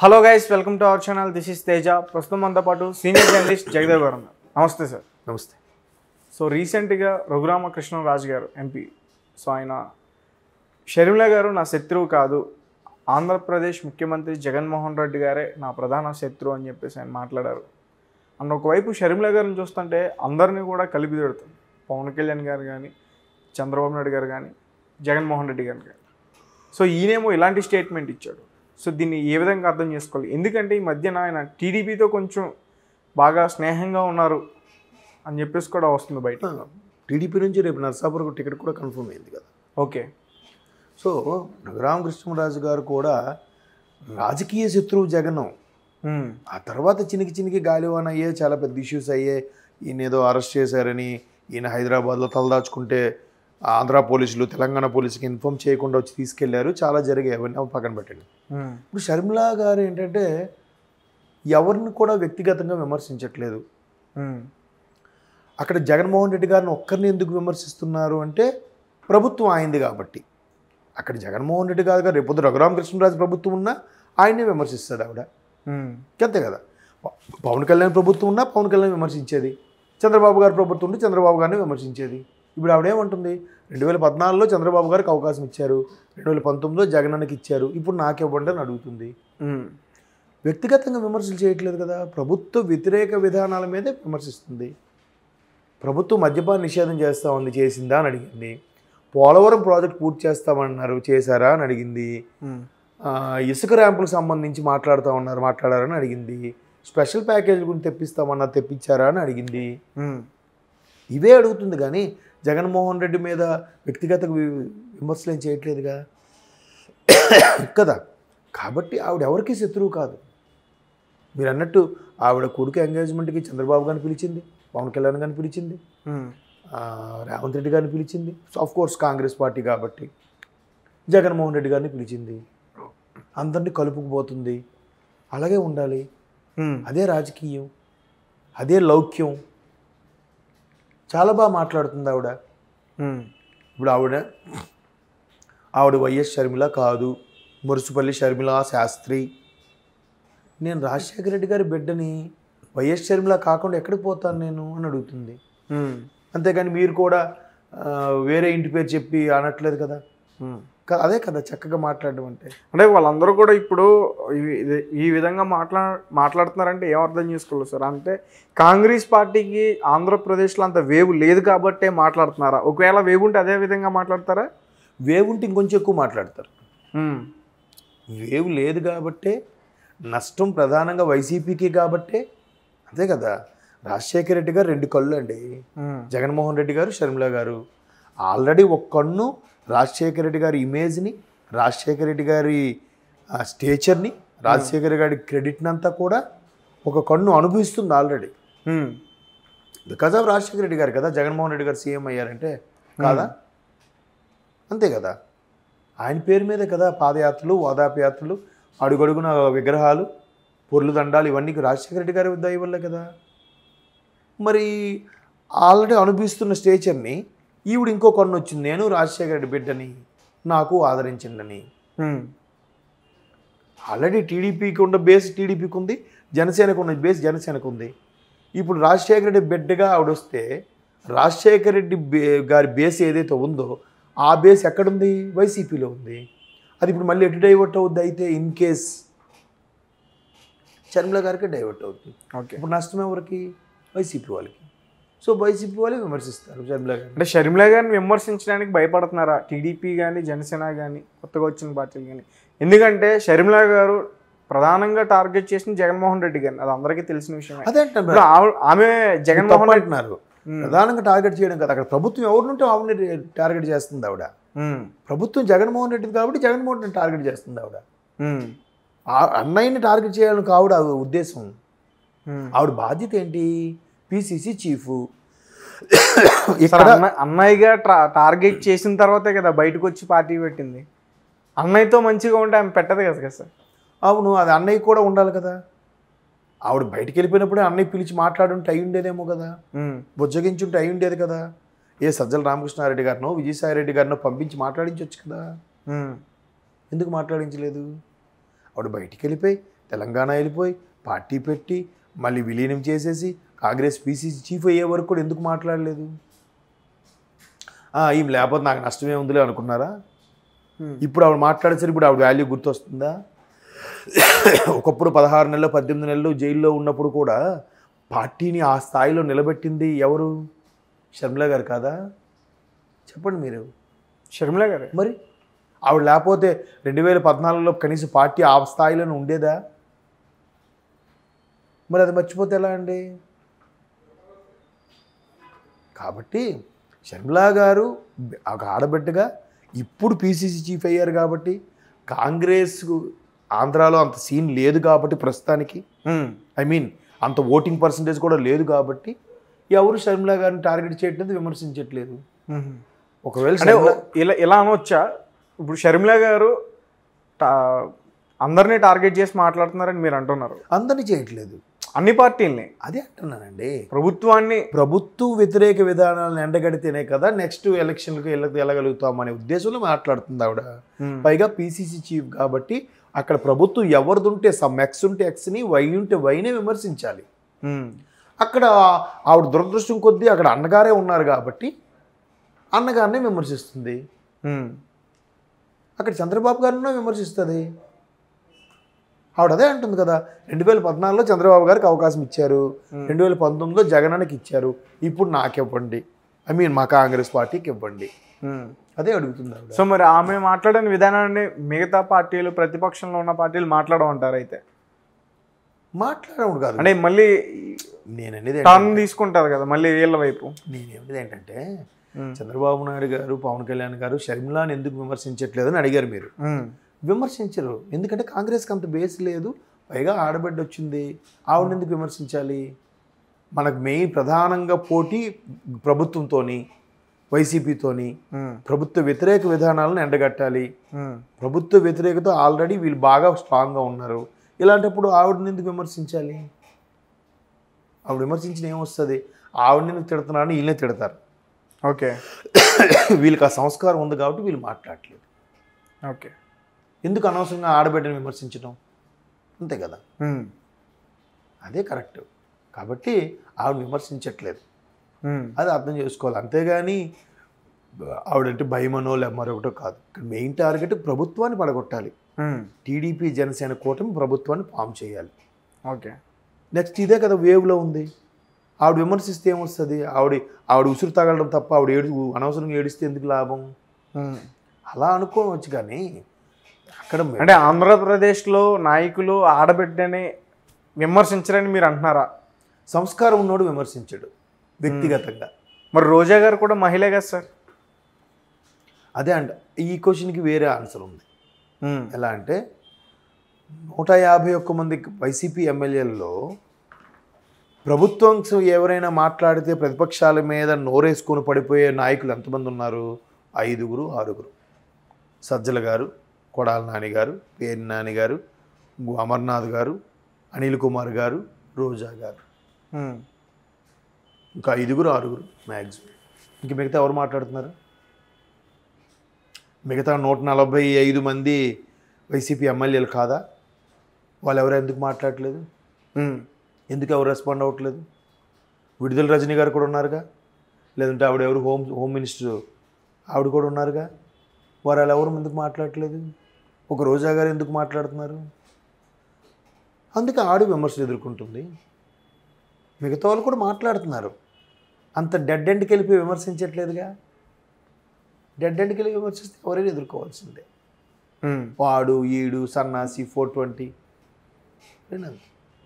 Hello guys, welcome to our channel. This is Teja. ప్రస్తుతం మనతో పాటు సీనియర్ జర్నలిస్ట్ జగదేవ్ గారు ఉన్నారు. నమస్తే సార్. నమస్తే. సో రీసెంట్గా రఘురామకృష్ణరాజు గారు ఎంపీ, సో ఆయన షర్మిల గారు నా శత్రువు కాదు, ఆంధ్రప్రదేశ్ ముఖ్యమంత్రి జగన్మోహన్ రెడ్డి గారే నా ప్రధాన శత్రువు అని చెప్పేసి ఆయన మాట్లాడారు. అండ్ ఒకవైపు షర్మిల గారిని చూస్తుంటే అందరినీ కూడా కలిపి తిడుతుంది. పవన్ కళ్యాణ్ గారు కానీ, చంద్రబాబు నాయుడు గారు కానీ, జగన్మోహన్ రెడ్డి గారు కానీ. సో ఈయనేమో ఇలాంటి స్టేట్మెంట్ ఇచ్చాడు. సో దీన్ని ఏ విధంగా అర్థం చేసుకోవాలి? ఎందుకంటే ఈ మధ్యన ఆయన టీడీపీతో కొంచెం బాగా స్నేహంగా ఉన్నారు అని చెప్పేసి కూడా వస్తుంది బయట. టీడీపీ నుంచి రేపు నర్సాపురం టికెట్ కూడా కన్ఫర్మ్ అయింది కదా. ఓకే. సో రఘురామకృష్ణరాజు గారు కూడా రాజకీయ శత్రువు జగన్. ఆ తర్వాత చినికి గాలివాన అయ్యే, చాలా పెద్ద ఇష్యూస్ అయ్యే. ఈయన ఏదో అరెస్ట్ చేశారని, ఈయన హైదరాబాద్లో తలదాచుకుంటే ఆంధ్ర పోలీసులు తెలంగాణ పోలీసుకి ఇన్ఫార్మ్ చేయకుండా వచ్చి తీసుకెళ్లారు. చాలా జరిగాయి, అవన్నీ పక్కన పెట్టండి. ఇప్పుడు షర్మిల గారు ఏంటంటే ఎవరిని కూడా వ్యక్తిగతంగా విమర్శించట్లేదు. అక్కడ జగన్మోహన్ రెడ్డి గారిని ఒక్కరిని ఎందుకు విమర్శిస్తున్నారు అంటే ప్రభుత్వం ఆయనది కాబట్టి. అక్కడ జగన్మోహన్ రెడ్డి గారు రేపు రఘురామకృష్ణరాజు ప్రభుత్వం ఉన్నా ఆయన్నే విమర్శిస్తుంది ఆవిడ. అంతే కదా. పవన్ కళ్యాణ్ ప్రభుత్వం ఉన్నా పవన్ కళ్యాణ్ విమర్శించేది, చంద్రబాబు గారి ప్రభుత్వం ఉంటే చంద్రబాబు గారిని విమర్శించేది. ఇప్పుడు ఆవిడేమంటుంది, 2014లో చంద్రబాబు గారికి అవకాశం ఇచ్చారు, 2019లో జగనానికి ఇచ్చారు, ఇప్పుడు నాకివ్వండి అని అడుగుతుంది. వ్యక్తిగతంగా విమర్శలు చేయట్లేదు కదా. ప్రభుత్వ వ్యతిరేక విధానాల మీదే విమర్శిస్తుంది. ప్రభుత్వం మద్యపాన నిషేధం చేస్తూ ఉంది, చేసిందా అని అడిగింది. పోలవరం ప్రాజెక్ట్ పూర్తి చేస్తామన్నారు, చేశారా అని అడిగింది. ఇసుక ర్యాంపులకు సంబంధించి మాట్లాడారని అడిగింది. స్పెషల్ ప్యాకేజ్ గురించి తెప్పిస్తామన్నారు, తెప్పించారా అని అడిగింది. ఇవే అడుగుతుంది కానీ జగన్మోహన్ రెడ్డి మీద వ్యక్తిగత విమర్శలు ఏం చేయట్లేదుగా కదా. కాబట్టి ఆవిడ ఎవరికి శత్రువు కాదు. మీరు అన్నట్టు ఆవిడ కొడుకు ఎంగేజ్మెంట్కి చంద్రబాబు గారిని పిలిచింది, పవన్ కళ్యాణ్ గారిని పిలిచింది, రేవంత్ రెడ్డి గారిని పిలిచింది. ఆఫ్ కోర్స్ కాంగ్రెస్ పార్టీ కాబట్టి జగన్మోహన్ రెడ్డి గారిని పిలిచింది. అందరినీ కలుపుకుపోతుంది. అలాగే ఉండాలి. అదే రాజకీయం, అదే లౌక్యం. చాలా బాగా మాట్లాడుతుంది ఆవిడ. ఇప్పుడు ఆవిడ వైఎస్ షర్మిల కాదు, మురుసుపల్లి షర్మిల శాస్త్రి. నేను రాజశేఖర రెడ్డి గారి బిడ్డని, వైఎస్ షర్మిల కాకుండా ఎక్కడికి పోతాను నేను అని అడుగుతుంది. అంతేగాని మీరు కూడా వేరే ఇంటి పేరు చెప్పి అనట్లేదు కదా. అదే కదా చక్కగా మాట్లాడడం అంటే వాళ్ళందరూ కూడా ఇప్పుడు ఈ విధంగా మాట్లాడుతున్నారంటే ఏం అర్థం చేసుకోలేదు సార్? అంటే కాంగ్రెస్ పార్టీకి ఆంధ్రప్రదేశ్లో అంత వేవ్ లేదు కాబట్టే మాట్లాడుతున్నారా? ఒకవేళ వేవ్ ఉంటే అదే విధంగా మాట్లాడతారా? వేవ్ ఉంటే ఇంకొంచెం ఎక్కువ మాట్లాడతారు. వేవ్ లేదు కాబట్టే, నష్టం ప్రధానంగా వైసీపీకి కాబట్టే. అంతే కదా. రాజశేఖర రెడ్డి గారు 2 కళ్ళు అండి, జగన్మోహన్ రెడ్డి గారు, షర్మిల గారు. ఆల్రెడీ ఒక కన్ను రాజశేఖర రెడ్డి గారి ఇమేజ్ని, రాజశేఖర రెడ్డి గారి స్టేచర్ని, రాజశేఖర గారి క్రెడిట్ని అంతా కూడా ఒక కన్ను అనుభవిస్తుంది already. Because of Rajasekhara Reddy garu కదా జగన్మోహన్ రెడ్డి గారు సీఎం అయ్యారంటే కాదా? అంతే కదా. ఆయన పేరు మీదే కదా పాదయాత్రలు, ఓదాపయాత్రలు, అడుగడుగున విగ్రహాలు, పొర్లు దండాలు, ఇవన్నీ రాజశేఖర రెడ్డి గారి దయ వల్లే కదా. మరి ఆల్రెడీ అనుభవిస్తున్న స్టేచర్ని ఈవిడ ఇంకో కన్ను వచ్చింది, నేను రాజశేఖర రెడ్డి బిడ్డని, నాకు ఆదరించిందని. ఆల్రెడీ టీడీపీకి ఉన్న బేస్ టీడీపీకి ఉంది, జనసేనకు ఉన్న బేస్ జనసేనకు ఉంది. ఇప్పుడు రాజశేఖర రెడ్డి బిడ్డగా ఆవిడ వస్తే రాజశేఖర రెడ్డి గారి బేస్ ఏదైతే ఉందో ఆ బేస్ ఎక్కడుంది? వైసీపీలో ఉంది. అది ఇప్పుడు మళ్ళీ ఎటు డైవర్ట్ అవుద్ది? అయితే ఇన్ కేస్ షర్మిల గారికి డైవర్ట్ అవుతుంది. ఓకే. ఇప్పుడు నష్టం ఎవరికి? వైసీపీ వాళ్ళకి. సో వైసీపీ వాళ్ళు విమర్శిస్తారు షర్మిల గారిని. అంటే షర్మిల గారిని విమర్శించడానికి భయపడుతున్నారా టీడీపీ కానీ, జనసేన కానీ, కొత్తగా వచ్చిన పార్టీలు కానీ? ఎందుకంటే షర్మిల గారు ప్రధానంగా టార్గెట్ చేసిన జగన్మోహన్ రెడ్డి గారిని, అది అందరికీ తెలిసిన విషయం. అదే ఆమె జగన్మోహన్ రెడ్డి అంటున్నారు ప్రధానంగా టార్గెట్ చేయడం కదా. అక్కడ ప్రభుత్వం ఎవరినుంటే ఆవిడని టార్గెట్ చేస్తుంది ఆవిడ. ప్రభుత్వం జగన్మోహన్ రెడ్డి కాబట్టి జగన్మోహన్ రెడ్డిని టార్గెట్ చేస్తుంది ఆవిడ. అన్నయ్యని టార్గెట్ చేయాలని ఆవిడ ఉద్దేశం. ఆవిడ బాధ్యత ఏంటి? PCC chief. అన్నయ్యగా టార్గెట్ చేసిన తర్వాతే కదా బయటకు వచ్చి పార్టీ పెట్టింది. అన్నయ్యతో మంచిగా ఉంటే ఆమె పెట్టదు కదా సార్. అవును, అది అన్నయ్య కూడా ఉండాలి కదా. ఆవిడ బయటికి వెళ్ళిపోయినప్పుడే అన్నయ్య పిలిచి మాట్లాడుంటే అయి ఉండేదేమో కదా, బుజ్జగించుంటే అయి ఉండేది కదా. ఏ సజ్జల రామకృష్ణారెడ్డి గారినో, విజయసాయి రెడ్డి గారినో పంపించి మాట్లాడించవచ్చు కదా. ఎందుకు మాట్లాడించలేదు? ఆవిడ బయటికి వెళ్ళిపోయి తెలంగాణ వెళ్ళిపోయి పార్టీ పెట్టి మళ్ళీ విలీనం చేసేసి కాంగ్రెస్ పీసీసీ చీఫ్ అయ్యే వరకు కూడా ఎందుకు మాట్లాడలేదు? ఈమె లేకపోతే నాకు నష్టమే ఉందిలే అనుకున్నారా? ఇప్పుడు ఆవిడ మాట్లాడేసరికి ఇప్పుడు ఆవిడ వాల్యూ గుర్తొస్తుందా? ఒకప్పుడు 16 నెలలు 18 నెలలు జైల్లో ఉన్నప్పుడు కూడా పార్టీని ఆ స్థాయిలో నిలబెట్టింది ఎవరు? షర్మిల గారు కాదా? చెప్పండి మీరు. షర్మిల గారు మరి ఆవిడ లేకపోతే 2014లో కనీసం పార్టీ ఆ స్థాయిలోనే ఉండేదా? మరి అది మర్చిపోతే ఎలా అండి? కాబట్టి షర్మిలా గారు ఒక ఆడబిడ్డగా ఇప్పుడు పీసీసీ చీఫ్ అయ్యారు కాబట్టి, కాంగ్రెస్ ఆంధ్రాలో అంత సీన్ లేదు కాబట్టి ప్రస్తుతానికి, ఐ మీన్ అంత ఓటింగ్ పర్సంటేజ్ కూడా లేదు కాబట్టి ఎవరు షర్మిలా గారిని టార్గెట్ చేయట్లేదు, విమర్శించట్లేదు. ఒకవేళ ఇలా అనొచ్చా? ఇప్పుడు షర్మిల గారు అందరినీ టార్గెట్ చేసి మాట్లాడుతున్నారని మీరు అంటున్నారు. అందరినీ చేయట్లేదు, అన్ని పార్టీల్ని. అదే అంటున్నానండి. ప్రభుత్వ వ్యతిరేక విధానాలను ఎండగడితేనే కదా నెక్స్ట్ ఎలక్షన్లకు వెళ్ళగలుగుతాం అనే ఉద్దేశంలో మాట్లాడుతుంది ఆవిడ. పైగా పీసీసీ చీఫ్ కాబట్టి అక్కడ ప్రభుత్వం ఎవరిదుంటే ఎక్స్ ఉంటే ఎక్స్ని, వై ఉంటే వైనే విమర్శించాలి. అక్కడ ఆవిడ దురదృష్టం కొద్దీ అక్కడ అన్నగారే ఉన్నారు కాబట్టి అన్నగారినే విమర్శిస్తుంది. అక్కడ చంద్రబాబు గారిని విమర్శిస్తుంది. ఆవిడ అదే అంటుంది కదా, 2014లో చంద్రబాబు గారికి అవకాశం ఇచ్చారు, 2019లో జగనానికి ఇచ్చారు, ఇప్పుడు నాకు ఇవ్వండి, ఐ మీన్ మా కాంగ్రెస్ పార్టీకి ఇవ్వండి, అదే అడుగుతుంది ఆవిడ. సో మరి ఆమె మాట్లాడిన విధానాన్ని మిగతా పార్టీలు, ప్రతిపక్షంలో ఉన్న పార్టీలు మాట్లాడమంటారు? అయితే మాట్లాడడం కాదు, అంటే మళ్ళీ నేను అనేది టర్న్ తీసుకుంటారు కదా మళ్ళీ వీళ్ళ వైపు. నేనేమిది ఏంటంటే, చంద్రబాబు నాయుడు గారు, పవన్ కళ్యాణ్ గారు షర్మిలాని ఎందుకు విమర్శించట్లేదని అడిగారు మీరు. విమర్శించరు, ఎందుకంటే కాంగ్రెస్కి అంత బేస్ లేదు, పైగా ఆడబిడ్డ వచ్చింది, ఆవిడని ఎందుకు విమర్శించాలి? మనకు మెయిన్ ప్రధానంగా పోటీ ప్రభుత్వంతోని, వైసీపీతోని, ప్రభుత్వ వ్యతిరేక విధానాలను ఎండగట్టాలి. ప్రభుత్వ వ్యతిరేకత ఆల్రెడీ వీళ్ళు బాగా స్ట్రాంగ్గా ఉన్నారు. ఇలాంటప్పుడు ఆవిడని ఎందుకు విమర్శించాలి? ఆవిడ విమర్శించిన ఏమొస్తుంది? ఆవిడని ఎందుకు తిడుతున్నారని వీళ్ళనే తిడతారు. ఓకే, వీళ్ళకి ఆ సంస్కారం ఉంది కాబట్టి వీళ్ళు మాట్లాడలేదు. ఓకే, ఎందుకు అనవసరంగా ఆడబిడ్డని విమర్శించడం? అంతే కదా, అదే కరెక్ట్. కాబట్టి ఆవిడ విమర్శించట్లేదు, అది అర్థం చేసుకోవాలి. అంతేగాని ఆవిడంటే భయమనో మరొకటో కాదు. ఇక్కడ మెయిన్ టార్గెట్ ప్రభుత్వాన్ని పడగొట్టాలి. టీడీపీ జనసేన కూటమి ప్రభుత్వాన్ని ఫామ్ చేయాలి. ఓకే, నెక్స్ట్ ఇదే కదా వేవ్లో ఉంది. ఆవిడ విమర్శిస్తే ఏమొస్తుంది? ఆవిడ ఉసురు తగలడం తప్ప ఆవిడ అనవసరంగా ఏడిస్తే ఎందుకు లాభం? అలా అనుకోవచ్చు. కానీ అక్కడ అంటే ఆంధ్రప్రదేశ్లో నాయకులు ఆడబిడ్డని విమర్శించరని మీరు అంటున్నారా? సంస్కారం ఉన్నోడు విమర్శించడు వ్యక్తిగతంగా. మరి రోజా గారు కూడా మహిళే కదా సార్? అదే అంట, ఈ క్వశ్చన్కి వేరే ఆన్సర్ ఉంది. ఎలా అంటే 151 మంది వైసీపీ ఎమ్మెల్యేలలో ప్రభుత్వం ఎవరైనా మాట్లాడితే ప్రతిపక్షాల మీద నోరేసుకొని పడిపోయే నాయకులు ఎంతమంది ఉన్నారు? 5, 6. సజ్జల గారు, కొడాల నాని గారు, పేర్ని నాని గారు, అమర్నాథ్ గారు, అనిల్ కుమార్ గారు, రోజా గారు, ఇంకా 5, 6 మ్యాక్సిమం. ఇంక మిగతా ఎవరు మాట్లాడుతున్నారు? మిగతా 145 మంది వైసీపీ ఎమ్మెల్యేలు కాదా? వాళ్ళు ఎవరు ఎందుకు మాట్లాడట్లేదు? ఎందుకు ఎవరు రెస్పాండ్ అవ్వట్లేదు? విడుదల రజనీ గారు కూడా ఉన్నారుగా, లేదంటే ఆవిడ ఎవరు హోమ్ మినిస్టర్ ఆవిడ కూడా ఉన్నారుగా, వారు ఎవరు ఎందుకు మాట్లాడట్లేదు? ఒక రోజా గారు ఎందుకు మాట్లాడుతున్నారు? అందుకే ఆవిడ విమర్శలు ఎదుర్కొంటుంది. మిగతా వాళ్ళు కూడా మాట్లాడుతున్నారు. అంత డెడ్ ఎండ్కి వెళ్ళిపోయి విమర్శించట్లేదుగా. డెడ్ ఎండ్కి వెళ్ళి విమర్శిస్తే ఎవరైనా ఎదుర్కోవాల్సిందే. వాడు ఈడు సన్నాసి 420